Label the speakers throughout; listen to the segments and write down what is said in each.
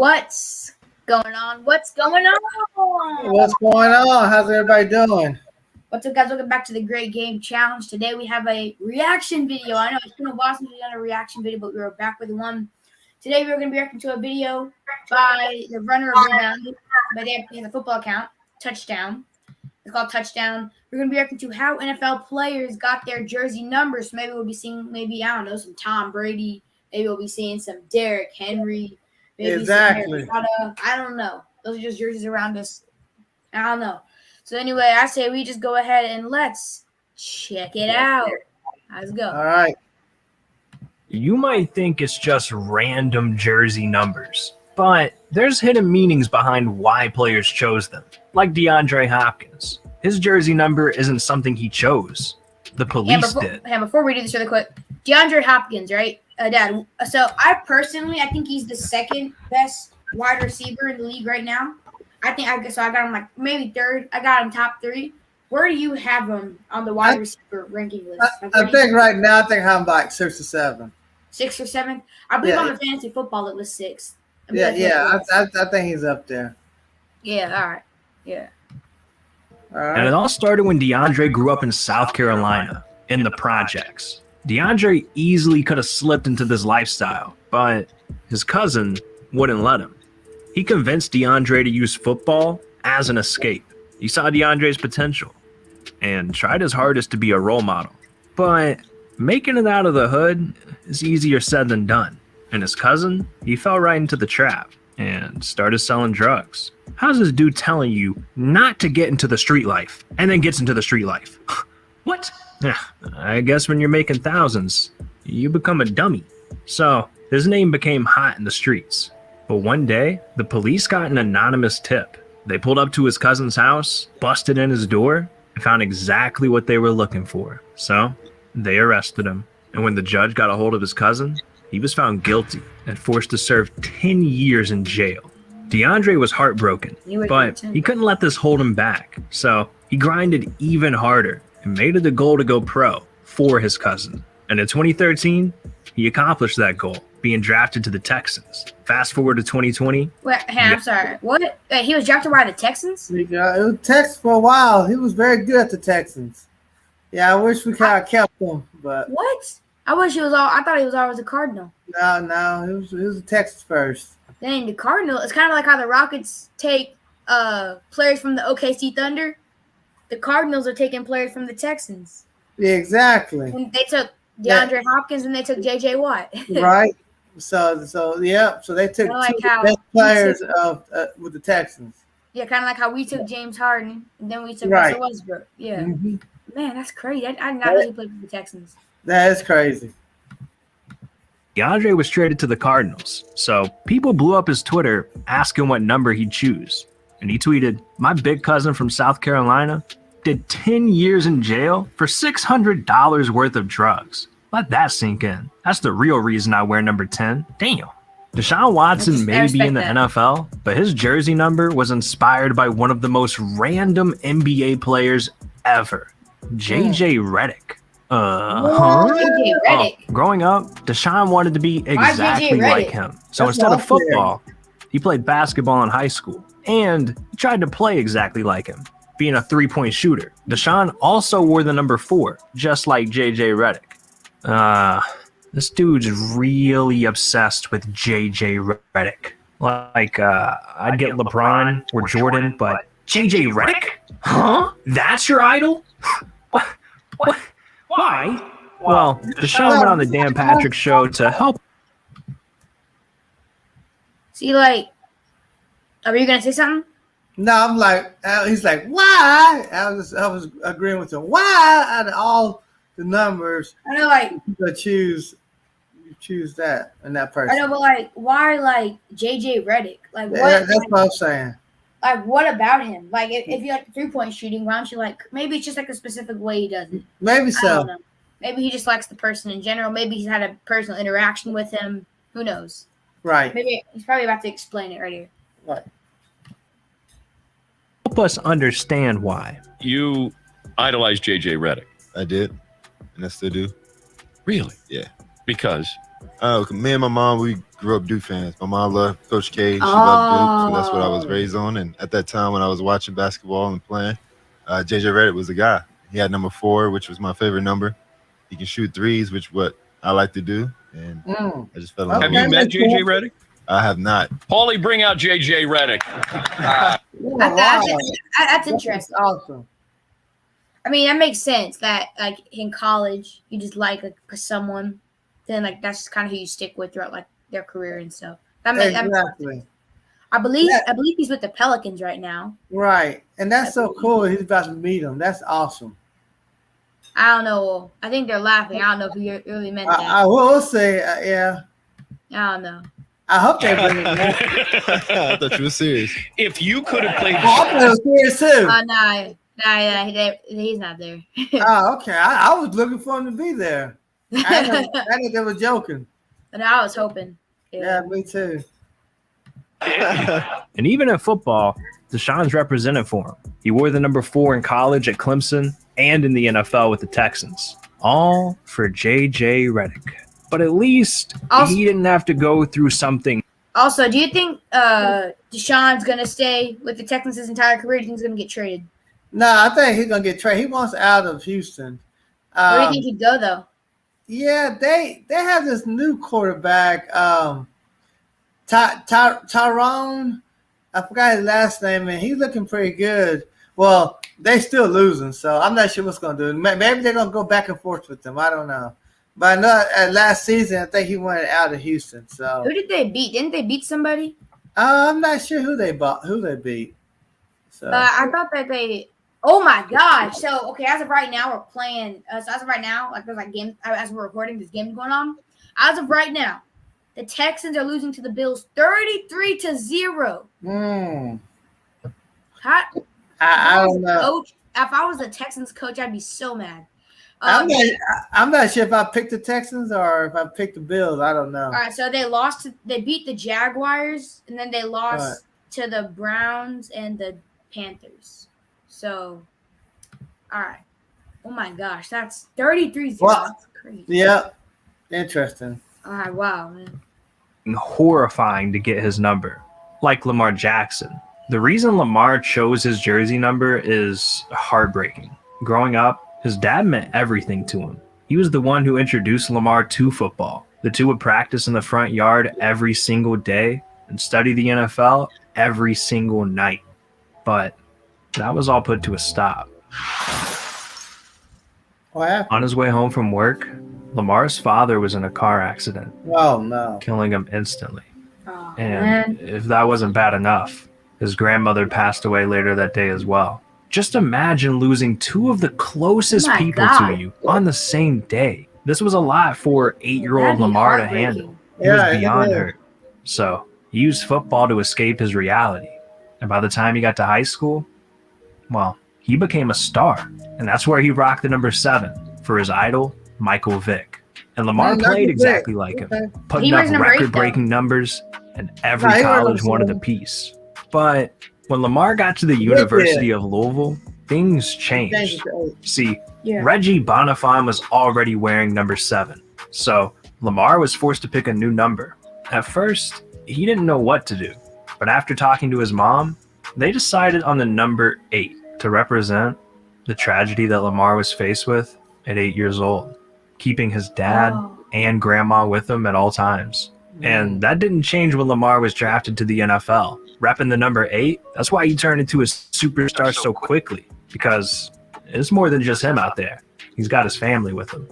Speaker 1: What's going on? What's going on?
Speaker 2: What's going on? How's everybody doing?
Speaker 1: What's up, guys? Welcome back to the Great Game Challenge. Today we have a reaction video. I know it's been a while since we've done a reaction video, but we were back with one. Today we're going to be reacting to a video by the runner of Rebound, but they have a football account, Touchdown. It's called Touchdown. We're going to be reacting to how NFL players got their jersey numbers. So maybe we'll be seeing, I don't know, some Tom Brady. Maybe we'll be seeing some Derrick Henry. Maybe
Speaker 2: Exactly.
Speaker 1: I don't know. Those are just jerseys around us. I don't know. So anyway, I say we just go ahead and let's check it out. Let's go.
Speaker 2: All right.
Speaker 3: You might think it's just random jersey numbers, but there's hidden meanings behind why players chose them. Like Deandre Hopkins. His jersey number isn't something he chose. The police did.
Speaker 1: Before we do this really quick, DeAndre Hopkins, right? Dad. So I think he's the second best wide receiver in the league right now. I got him like maybe third. I got him top 3. Where do you have him on the wide receiver ranking list?
Speaker 2: I think right now, I'm like 6 or 7.
Speaker 1: 6 or 7? I believe on the fantasy football it was 6.
Speaker 2: I think he's up there.
Speaker 1: Yeah, all right. Yeah.
Speaker 2: All right.
Speaker 3: And it all started when DeAndre grew up in South Carolina, in the projects. DeAndre easily could have slipped into this lifestyle, but his cousin wouldn't let him. He convinced DeAndre to use football as an escape. He saw DeAndre's potential and tried his hardest to be a role model. But making it out of the hood is easier said than done. And his cousin, he fell right into the trap and started selling drugs. How's this dude telling you not to get into the street life and then gets into the street life? What? Yeah, I guess when you're making thousands, you become a dummy. So his name became hot in the streets. But one day, the police got an anonymous tip. They pulled up to his cousin's house, busted in his door, and found exactly what they were looking for. So they arrested him. And when the judge got a hold of his cousin, he was found guilty and forced to serve 10 years in jail. DeAndre was heartbroken, but he couldn't let this hold him back. So he grinded even harder and made it a goal to go pro for his cousin. And in 2013, he accomplished that goal, being drafted to the Texans. Fast forward to 2020.
Speaker 1: I'm sorry. What? He was drafted by the Texans?
Speaker 2: It was Texans for a while. He was very good at the Texans. Yeah, I wish we kind of kept him, but
Speaker 1: what? I thought he was always a Cardinal.
Speaker 2: No, it was the Texans first.
Speaker 1: Dang, the Cardinal. It's kind of like how the Rockets take players from the OKC Thunder. The Cardinals are taking players from the Texans.
Speaker 2: Yeah, exactly.
Speaker 1: And they took DeAndre Hopkins and they took JJ Watt.
Speaker 2: Right. So they took the best players with the Texans.
Speaker 1: Yeah, kind of like how we took James Harden and then we took Russell Westbrook. Yeah. Mm-hmm. Man, that's crazy. I did not know he played for the Texans.
Speaker 2: That is crazy.
Speaker 3: DeAndre was traded to the Cardinals, so people blew up his Twitter asking what number he'd choose. And he tweeted, "My big cousin from South Carolina did 10 years in jail for $600 worth of drugs. Let that sink in. That's the real reason I wear number 10. Damn." Deshaun Watson may be in the NFL, but his jersey number was inspired by one of the most random NBA players ever, JJ Reddick.
Speaker 1: JJ Reddick.
Speaker 3: Growing up, Deshaun wanted to be exactly like him. So instead of football, he played basketball in high school and tried to play exactly like him, being a 3-point shooter. Deshaun also wore the number 4, just like JJ Reddick. This dude's really obsessed with JJ Reddick. Like, I'd get LeBron or Jordan, but JJ Reddick? Huh? That's your idol? What? Why? Well, Deshaun went on the Dan Patrick Show to help.
Speaker 1: See, are you gonna say something?
Speaker 2: No, I'm like, he's like, why? I was agreeing with him. Why out of all the numbers?
Speaker 1: I know,
Speaker 2: you choose that and that person.
Speaker 1: I know, but why JJ Reddick? What?
Speaker 2: That's what I'm saying.
Speaker 1: What about him? If you like 3-point shooting, why don't you maybe it's just a specific way he does it.
Speaker 2: Maybe so.
Speaker 1: I don't know. Maybe he just likes the person in general. Maybe he's had a personal interaction with him. Who knows?
Speaker 2: Right.
Speaker 1: Maybe he's probably about to explain it right here.
Speaker 2: Right.
Speaker 3: Help us understand why.
Speaker 4: You idolized JJ Reddick.
Speaker 5: I did, and I still do.
Speaker 4: Really?
Speaker 5: Yeah.
Speaker 4: Because Me and my mom, we grew up Duke fans. My mom loved Coach K. She loved Duke, so that's what I was raised on. And at that time when I was watching basketball and playing, JJ Reddick was the guy. He had number 4, which was my favorite number. He can shoot threes, which what I like to do. And I just fell in love.
Speaker 5: Have you met JJ Reddick?
Speaker 4: I have not.
Speaker 5: Paulie, bring out JJ Reddick.
Speaker 1: That's interesting.
Speaker 2: That's awesome.
Speaker 1: I mean, that makes sense that like in college you just like someone, then like that's just kind of who you stick with throughout like their career and stuff. That makes
Speaker 2: Exactly.
Speaker 1: I believe he's with the Pelicans right now.
Speaker 2: Right. And that's so cool. He's about to meet him. That's awesome.
Speaker 1: I don't know. I think they're laughing. I don't know if you really meant that.
Speaker 2: I will say, yeah.
Speaker 1: I don't know.
Speaker 2: I hope they bring it back.
Speaker 4: I thought you were serious.
Speaker 5: If you could have played,
Speaker 2: I thought it was serious too.
Speaker 1: Nah, he's not there.
Speaker 2: Oh, okay. I was looking for him to be there. I think they were joking.
Speaker 1: But I was hoping.
Speaker 2: Yeah, me too.
Speaker 3: And even in football, Deshawn's represented for him. He wore the number 4 in college at Clemson and in the NFL with the Texans. All for JJ Reddick. But at least he didn't have to go through something.
Speaker 1: Also, do you think Deshawn's going to stay with the Texans his entire career? Or do you think he's going to get traded?
Speaker 2: No, I think he's going to get traded. He wants out of Houston.
Speaker 1: Where do you think he'd go, though?
Speaker 2: Yeah, they have this new quarterback, Tyrone. I forgot his last name, and he's looking pretty good. Well, they still losing, so I'm not sure what's going to do. Maybe they're going to go back and forth with them. I don't know. But I know last season, I think he went out of Houston. So
Speaker 1: who did they beat? Didn't they beat somebody?
Speaker 2: I'm not sure who they beat. So
Speaker 1: I thought that they. Oh my gosh! So okay, as of right now, we're playing. So as of right now, like there's like games as we're recording, this game going on. As of right now, the Texans are losing to the Bills 33-0.
Speaker 2: I don't know.
Speaker 1: Coach, if I was the Texans coach, I'd be so mad.
Speaker 2: I'm not sure if I picked the Texans or if I picked the Bills. I don't know.
Speaker 1: All right, so they beat the Jaguars, and then they lost to the Browns and the Panthers. So, all right. Oh my gosh, that's 33-0. That's crazy.
Speaker 2: Yeah, interesting.
Speaker 1: All right, wow, man.
Speaker 3: Horrifying to get his number, like Lamar Jackson. The reason Lamar chose his jersey number is heartbreaking. Growing up, his dad meant everything to him. He was the one who introduced Lamar to football. The two would practice in the front yard every single day and study the NFL every single night. But that was all put to a stop.
Speaker 2: What happened?
Speaker 3: On his way home from work, Lamar's father was in a car accident.
Speaker 2: Oh, no.
Speaker 3: Killing him instantly.
Speaker 1: Oh,
Speaker 3: And
Speaker 1: man.
Speaker 3: if that wasn't bad enough, his grandmother passed away later that day as well. Just imagine losing 2 of the closest
Speaker 1: Oh my
Speaker 3: people
Speaker 1: God.
Speaker 3: to you on the same day. This was a lot for 8-year-old
Speaker 1: That'd be
Speaker 3: Lamar to
Speaker 1: heartbreaking.
Speaker 3: handle. He
Speaker 2: Yeah,
Speaker 3: was
Speaker 2: it
Speaker 3: beyond
Speaker 2: is.
Speaker 3: hurt. So he used football to escape his reality. And by the time he got to high school, well, he became a star. And that's where he rocked the number 7 for his idol, Michael Vick. And Lamar
Speaker 2: Man,
Speaker 3: played
Speaker 2: Michael
Speaker 3: exactly
Speaker 2: Vick.
Speaker 3: like him,
Speaker 2: Okay.
Speaker 3: putting
Speaker 1: He
Speaker 3: up
Speaker 1: wears number 8, though.
Speaker 3: record-breaking numbers, and every
Speaker 2: No, he wears
Speaker 3: college
Speaker 2: number
Speaker 3: wanted a
Speaker 2: 7.
Speaker 3: piece. But when Lamar got to the University of Louisville, things changed. See,
Speaker 1: Yeah.
Speaker 3: Reggie Bonifant was already wearing number 7. So Lamar was forced to pick a new number. At first, he didn't know what to do. But after talking to his mom, they decided on the number 8 to represent the tragedy that Lamar was faced with at 8 years old, keeping his dad and grandma with him at all times. And that didn't change when Lamar was drafted to the NFL. Repping the number 8, that's why he turned into a superstar so quickly, because it's more than just him out there. He's got his family with him.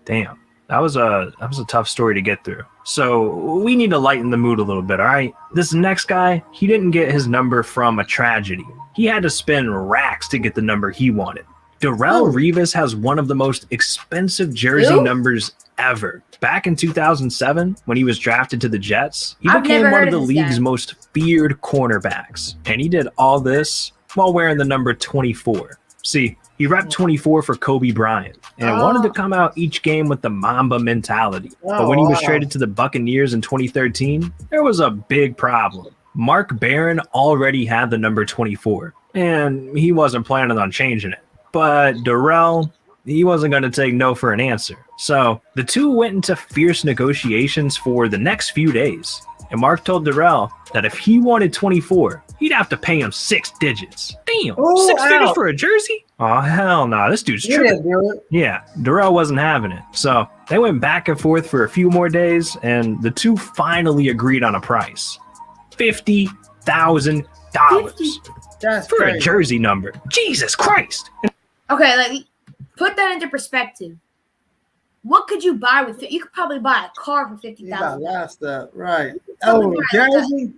Speaker 3: Damn, that was a tough story to get through. So we need to lighten the mood a little bit, all right? This next guy, he didn't get his number from a tragedy. He had to spend racks to get the number he wanted. Darrell Rivas has one of the most expensive jersey numbers ever. Back in 2007, when he was drafted to the Jets, he
Speaker 1: I've
Speaker 3: became
Speaker 1: never
Speaker 3: one
Speaker 1: heard
Speaker 3: of the
Speaker 1: of this
Speaker 3: league's
Speaker 1: guy.
Speaker 3: most feared cornerbacks. And he did all this while wearing the number 24. See, he repped 24 for Kobe Bryant and wanted to come out each game with the Mamba mentality. But when he was traded to the Buccaneers in 2013, there was a big problem. Mark Barron already had the number 24, and he wasn't planning on changing it. But Darrell, he wasn't going to take no for an answer. So the two went into fierce negotiations for the next few days. And Mark told Darrell that if he wanted 24, he'd have to pay him 6 digits. Damn,
Speaker 2: Oh,
Speaker 3: 6 figures
Speaker 2: ow.
Speaker 3: for a jersey? Oh, hell no, this dude's
Speaker 2: You
Speaker 3: tripping.
Speaker 2: didn't do it.
Speaker 3: Yeah, Darrell wasn't having it. So they went back and forth for a few more days, and the two finally agreed on a price. $50,000
Speaker 2: That's
Speaker 3: for a
Speaker 2: crazy.
Speaker 3: jersey number. Jesus Christ.
Speaker 1: Okay, like put that into perspective. What could you buy with? You could probably buy a car for
Speaker 2: You got
Speaker 1: $50,000.
Speaker 2: last stuff, right?
Speaker 1: Totally
Speaker 2: Oh,
Speaker 1: right.
Speaker 2: jersey.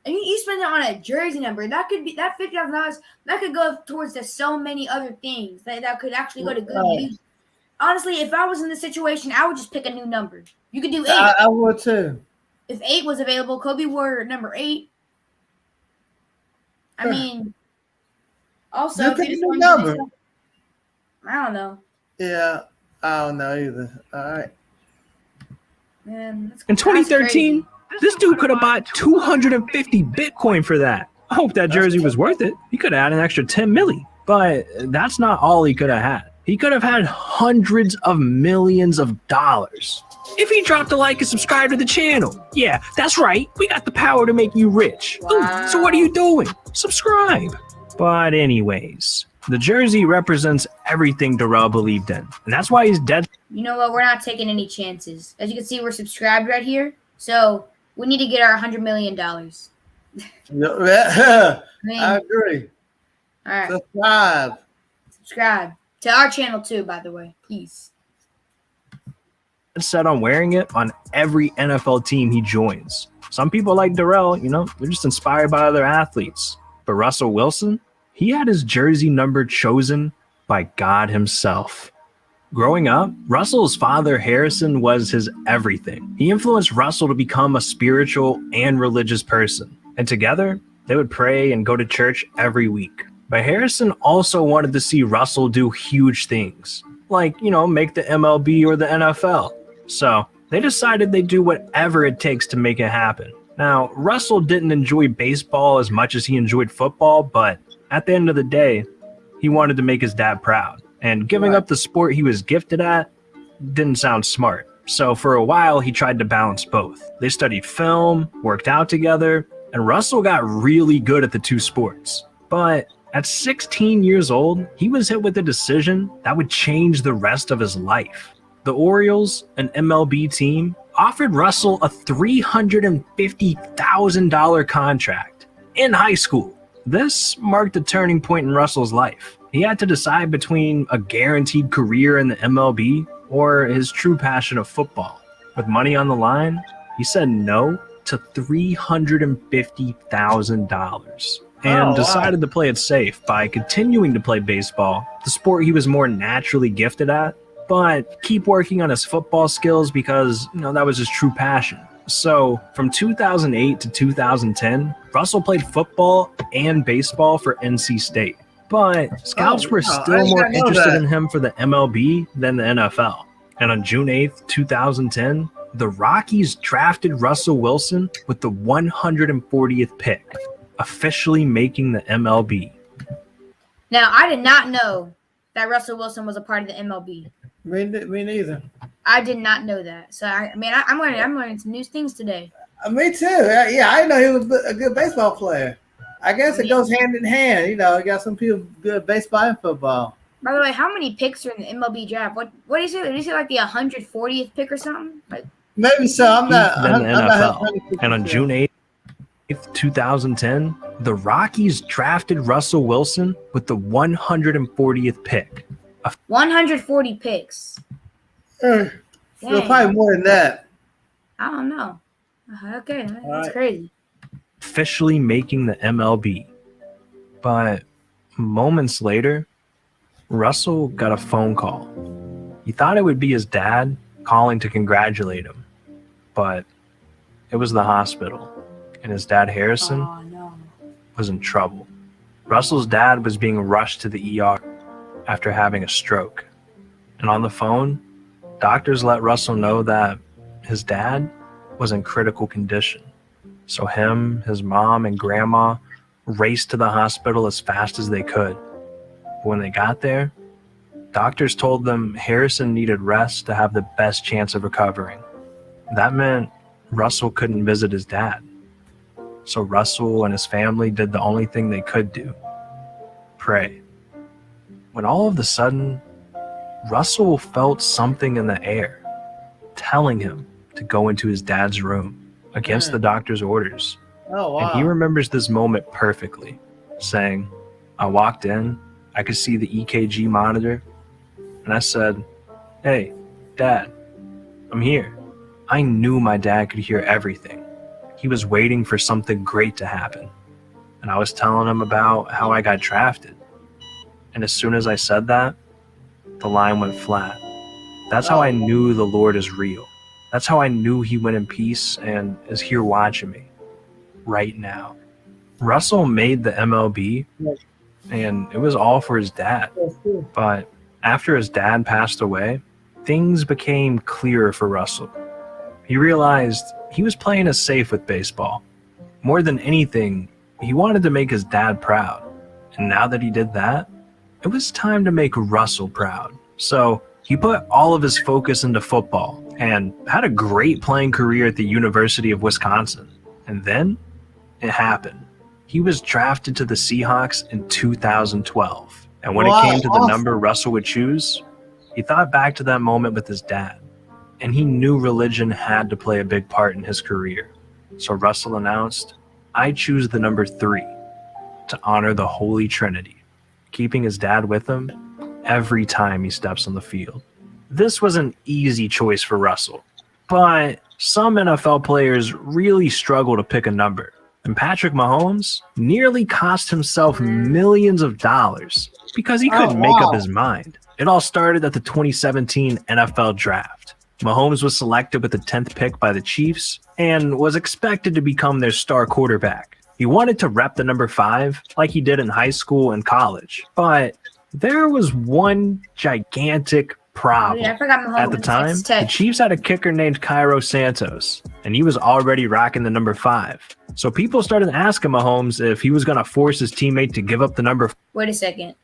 Speaker 1: And you spend it on a jersey number. That could be that $50,000. That could go towards to so many other things that could actually go to good
Speaker 2: Right.
Speaker 1: use. Honestly, if I was in this situation, I would just pick a new number. You could do 8.
Speaker 2: I would too.
Speaker 1: If 8 was available, Kobe wore number 8. I
Speaker 2: Sure.
Speaker 1: mean, also,
Speaker 2: You
Speaker 1: if
Speaker 2: pick
Speaker 1: you
Speaker 2: a
Speaker 1: just
Speaker 2: new
Speaker 1: want to do
Speaker 2: number.
Speaker 1: this- I don't know.
Speaker 2: Yeah, I don't know either. All right.
Speaker 1: Man,
Speaker 3: In
Speaker 1: that's
Speaker 3: 2013,
Speaker 1: crazy.
Speaker 3: this dude could have bought 250 Bitcoin for that. I hope that jersey was worth it. He could have had an extra 10 milli, but that's not all he could have had. He could have had hundreds of millions of dollars. If he dropped a like and subscribe to the channel. Yeah, that's right. We got the power to make you rich. Ooh, so what are you doing? Subscribe. But anyways, the jersey represents everything Darrell believed in. And that's why he's dead.
Speaker 1: You know what? We're not taking any chances. As you can see, we're subscribed right here. So we need to get our $100 million. I mean,
Speaker 2: I agree.
Speaker 1: all right.
Speaker 2: Subscribe.
Speaker 1: Subscribe to our channel too, by the way. Please.
Speaker 3: Set on wearing it on every NFL team he joins. Some people like Darrell, they're just inspired by other athletes. But Russell Wilson, he had his jersey number chosen by God himself. Growing up, Russell's father, Harrison, was his everything. He influenced Russell to become a spiritual and religious person. And together, they would pray and go to church every week. But Harrison also wanted to see Russell do huge things, like, make the MLB or the NFL. So they decided they'd do whatever it takes to make it happen. Now, Russell didn't enjoy baseball as much as he enjoyed football, but at the end of the day, he wanted to make his dad proud. And giving up the sport he was gifted at didn't sound smart. So for a while, he tried to balance both. They studied film, worked out together, and Russell got really good at the two sports. But at 16 years old, he was hit with a decision that would change the rest of his life. The Orioles, an MLB team, offered Russell a $350,000 contract in high school. This marked a turning point in Russell's life. He had to decide between a guaranteed career in the MLB or his true passion of football. With money on the line, he said no to $350,000 and decided to play it safe by continuing to play baseball, the sport he was more naturally gifted at, but keep working on his football skills because, that was his true passion. So from 2008 to 2010, Russell played football and baseball for NC State. But scouts were still more interested in him for the MLB than the NFL. And on June 8th, 2010, the Rockies drafted Russell Wilson with the 140th pick, officially making the MLB.
Speaker 1: Now, I did not know that Russell Wilson was a part of the MLB.
Speaker 2: Me neither.
Speaker 1: I did not know that. So I'm learning some new things today.
Speaker 2: Me too. Yeah, I didn't know he was a good baseball player. I guess it goes hand in hand. You got some people good at baseball and football.
Speaker 1: By the way, how many picks are in the MLB draft? What is it? Is it like the 140th pick or something? Like
Speaker 2: Maybe so. I'm not.
Speaker 3: Than the
Speaker 2: I'm
Speaker 3: NFL.
Speaker 2: not
Speaker 3: And on June 8th, 2010, the Rockies drafted Russell Wilson with the 140th pick.
Speaker 1: 140 picks.
Speaker 2: Well,
Speaker 1: Dang.
Speaker 2: probably more than that.
Speaker 1: I don't know. Okay, that's
Speaker 2: right.
Speaker 1: crazy.
Speaker 3: Officially making the MLB. But moments later, Russell got a phone call. He thought it would be his dad calling to congratulate him, but it was the hospital, and his dad, Harrison,
Speaker 1: Oh no.
Speaker 3: was in trouble. Russell's dad was being rushed to the ER after having a stroke. And on the phone, doctors let Russell know that his dad was in critical condition. So him, his mom, and grandma raced to the hospital as fast as they could. But when they got there, Doctors told them Harrison needed rest to have the best chance of recovering. That meant Russell couldn't visit his dad. So Russell and his family did the only thing they could do: pray. When all of a sudden, Russell felt something in the air, telling him to go into his dad's room against the doctor's orders.
Speaker 2: Oh, wow.
Speaker 3: And he remembers this moment perfectly, saying, "I walked in, I could see the EKG monitor, and I said, 'Hey, Dad, I'm here.' I knew my dad could hear everything. He was waiting for something great to happen. And I was telling him about how I got drafted. And as soon as I said that, the line went flat. That's how I knew the Lord is real. That's how I knew he went in peace and is here watching me right now." Russell made the MLB, and it was all for his dad. But after his dad passed away, things became clearer for Russell. He realized he was playing it safe with baseball. More than anything, he wanted to make his dad proud. And now that he did that, it was time to make Russell proud. So he put all of his focus into football and had a great playing career at the University of Wisconsin. And then it happened. He was drafted to the Seahawks in 2012. And when it came to the number Russell would choose, he thought back to that moment with his dad. And he knew religion had to play a big part in his career. So Russell announced, "I choose the number 3 to honor the Holy Trinity," keeping his dad with him every time he steps on the field. This was an easy choice for Russell, but some NFL players really struggle to pick a number. And Patrick Mahomes nearly cost himself millions of dollars because he couldn't make up his mind. It all started at the 2017 NFL Draft. Mahomes was selected with the 10th pick by the Chiefs and was expected to become their star quarterback. He wanted to rep the number 5 like he did in high school and college. But there was one gigantic problem.
Speaker 1: I forgot Mahomes
Speaker 3: At the time, the Chiefs had a kicker named Cairo Santos, and he was already rocking the number 5. So people started asking Mahomes if he was going to force his teammate to give up the number.
Speaker 1: Wait a second.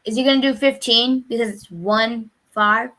Speaker 1: Is he going to do 15 because it's 1-5?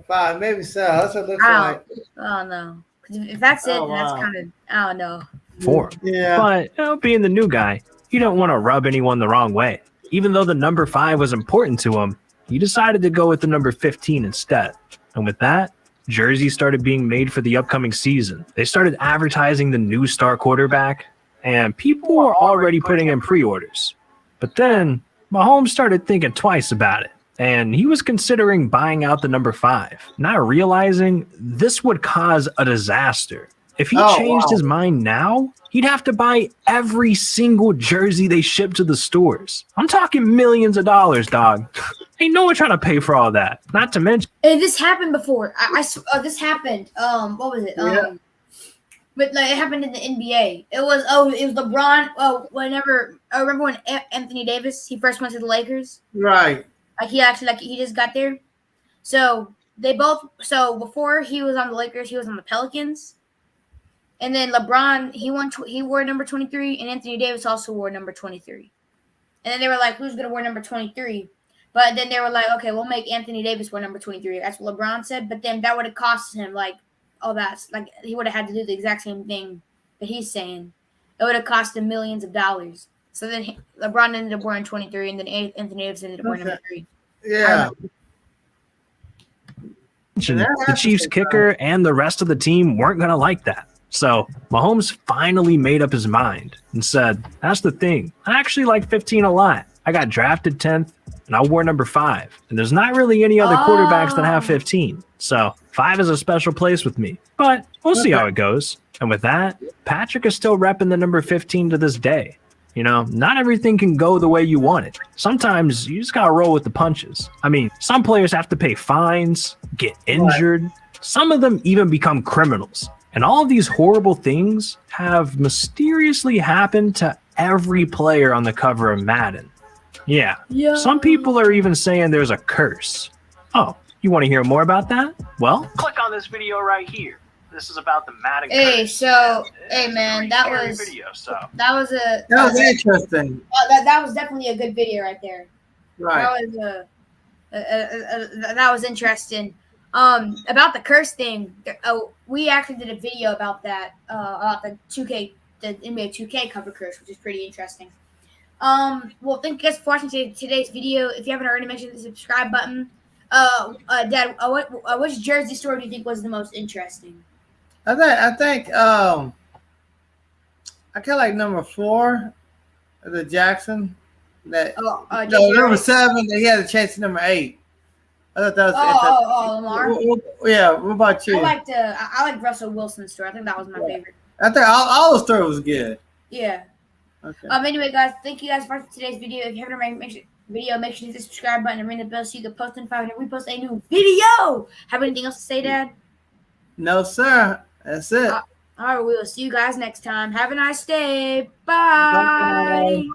Speaker 2: 5, maybe so. That's what it looks like.
Speaker 1: Oh, no. If that's it, then that's kind of, I don't know.
Speaker 3: 4.
Speaker 2: Yeah.
Speaker 3: But being the new guy, he didn't want to rub anyone the wrong way. Even though the number 5 was important to him, he decided to go with the number 15 instead. And with that, jerseys started being made for the upcoming season. They started advertising the new star quarterback, and people were already putting in pre-orders. But then Mahomes started thinking twice about it, and he was considering buying out the number 5, not realizing this would cause a disaster. If he changed his mind now, he'd have to buy every single jersey they ship to the stores. I'm talking millions of dollars, dog. Ain't no one trying to pay for all that. Not to mention,
Speaker 1: this happened before. This happened. What was it? But like, it happened in the NBA. It was LeBron. I remember when Anthony Davis he first went to the Lakers.
Speaker 2: Right.
Speaker 1: He just got there. So before he was on the Lakers, he was on the Pelicans. And then LeBron, he wore number 23, and Anthony Davis also wore number 23. And then they were like, who's going to wear number 23? But then they were like, okay, we'll make Anthony Davis wear number 23. That's what LeBron said. But then that would have cost him, he would have had to do the exact same thing that he's saying. It would have cost him millions of dollars. So then LeBron ended up wearing 23, and then Anthony Davis ended up wearing number 3.
Speaker 2: Yeah.
Speaker 3: The Chiefs kicker and the rest of the team weren't going to like that. So Mahomes finally made up his mind and said, that's the thing. I actually like 15 a lot. I got drafted 10th, and I wore number 5. And there's not really any other quarterbacks that have 15. So 5 is a special place with me. But we'll see how it goes. And with that, Patrick is still repping the number 15 to this day. Not everything can go the way you want it. Sometimes you just got to roll with the punches. I mean, some players have to pay fines, get injured. Some of them even become criminals. And all of these horrible things have mysteriously happened to every player on the cover of Madden. Yeah. Some people are even saying there's a curse. Oh, you want to hear more about that? Well, click on this video right here. This is about the Madden curse.
Speaker 1: Man, that was
Speaker 2: interesting.
Speaker 1: That was definitely a good video right there.
Speaker 2: Right.
Speaker 1: That was interesting. About the curse thing, we actually did a video about that, about the NBA 2K cover curse, which is pretty interesting. Well, thank you guys for watching today's video. If you haven't already, mentioned the subscribe button. Dad, which jersey story do you think was the most interesting?
Speaker 2: I think I kind of like number 4, the Jackson. That
Speaker 1: No,
Speaker 2: number 7. That he had to change to number 8. I thought that was
Speaker 1: Lamar.
Speaker 2: Yeah. What about you?
Speaker 1: I like Russell Wilson's story. I think that was my favorite.
Speaker 2: I think all those stories was good.
Speaker 1: Yeah.
Speaker 2: Okay.
Speaker 1: Anyway, guys, thank you guys for watching today's video. If you haven't already, make sure to hit the subscribe button and ring the bell so you can post notified when we post a new video. Have anything else to say, Dad?
Speaker 2: No, sir. That's it.
Speaker 1: All right, we will see you guys next time. Have a nice day. Bye.
Speaker 2: Bye.